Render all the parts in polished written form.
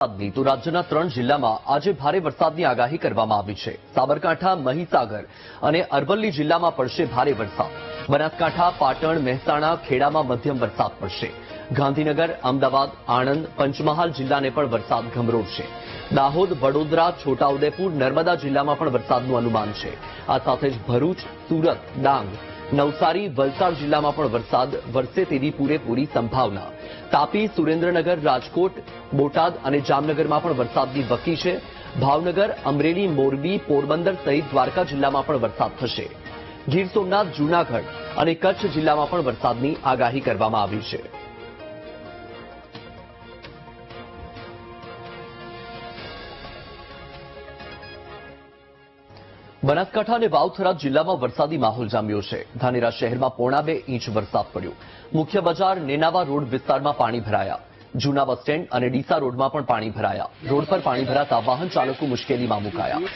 તો રાજ્યના 3 જિલ્લામાં આજે ભારે વરસાદની આગાહી કરવામાં આવી છે। સાબરકાંઠા, મહીસાગર અને અરવલ્લી જિલ્લામાં પડશે ભારે વરસાદ। બનાસકાંઠા, પાટણ, મહેસાણા, ખેડામાં મધ્યમ વરસાદ પડશે। ગાંધીનગર, અમદાવાદ, આણંદ, પંચમહાલ જિલ્લાને પણ વરસાદ ગમરોડશે। દાહોદ, વડોદરા, છોટાઉદેપુર, નર્મદા જિલ્લામાં પણ વરસાદનું અનુમાન છે। આ સાથે જ ભરૂચ, સુરત, ડાંગ, નવસારી, વલસાડ જિલ્લામાં પણ વરસાદ વરસે તેવી પૂરેપૂરી સંભાવના। તાપી, સુરેન્દ્રનગર, રાજકોટ, બોટાદ અને જામનગરમાં પણ વરસાદની વકી છે। ભાવનગર, અમરેલી, મોરબી, પોરબંદર સહિત દ્વારકા જિલ્લામાં પણ વરસાદ થશે। ગીર સોમનાથ, જૂનાગઢ અને કચ્છ જિલ્લામાં પણ વરસાદની આગાહી કરવામાં આવી છે। બનાસકાંઠા અને વાવ-થરાદ જિલ્લામાં વરસાદી માહોલ જામ્યો છે। ધાનેરા શહેરમાં 1.5 ઇંચ વરસાદ પડ્યો। મુખ્ય બજાર, નેનાવા રોડ વિસ્તારમાં પાણી ભરાયા। જૂના બસ સ્ટેન્ડ અને ડીસા રોડમાં પણ પાણી ભરાયા। રોડ પર પાણી ભરાતા વાહન ચાલકો મુશ્કેલીમાં મુકાયા।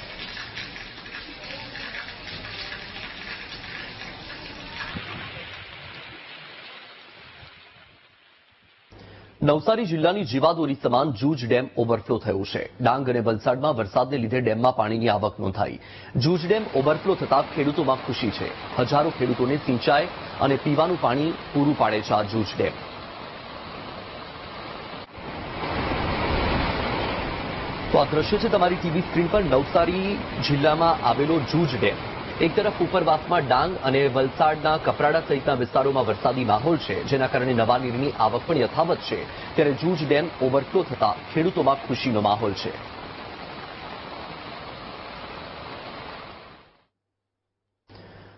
નવસારી જિલ્લાની જીવાદોરી સમાન જૂજ ડેમ ઓવરફ્લો થયો છે। ડાંગ અને વલસાડમાં વરસાદને લીધે ડેમમાં પાણીની આવક નોંધાઈ। જૂજ ડેમ ઓવરફ્લો થતા ખેડૂતોમાં ખુશી છે। હજારો ખેડૂતોને સિંચાઈ અને પીવાનું પાણી પૂરું પાડે છે આ જૂજ ડેમ। તો આ દ્રશ્ય છે તમારી ટીવી સ્ક્રીન પર નવસારી જિલ્લામાં આવેલો જૂજ ડેમ। એક તરફ ઉપરવાસમાં ડાંગ અને વલસાડના કપરાડા સહિતના વિસ્તારોમાં વરસાદી માહોલ છે, જેના કારણે નવા નીરની આવક પણ યથાવત છે, ત્યારે જૂજ ડેમ ઓવરફ્લો થતા ખેડૂતોમાં ખુશીનો માહોલ છે।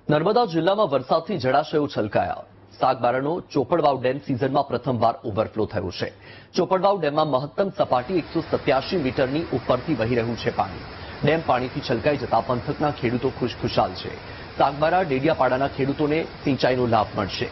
નર્મદા જિલ્લામાં વરસાદથી જળાશયો છલકાયા। સાગબારાનો ચોપડવાવ ડેમ સિઝનમાં પ્રથમવાર ઓવરફ્લો થયો છે। ચોપડવાવ ડેમમાં મહત્તમ સપાટી 187 મીટરની ઉપરથી વહી રહ્યું છે પાણી। ડેમ પાણીથી છલકાઈ જતા પંથકના ખેડૂતો ખુશખુશાલ છે। સાગબારા, ડેડિયાપાડાના ખેડૂતોને સિંચાઈનો લાભ મળશે।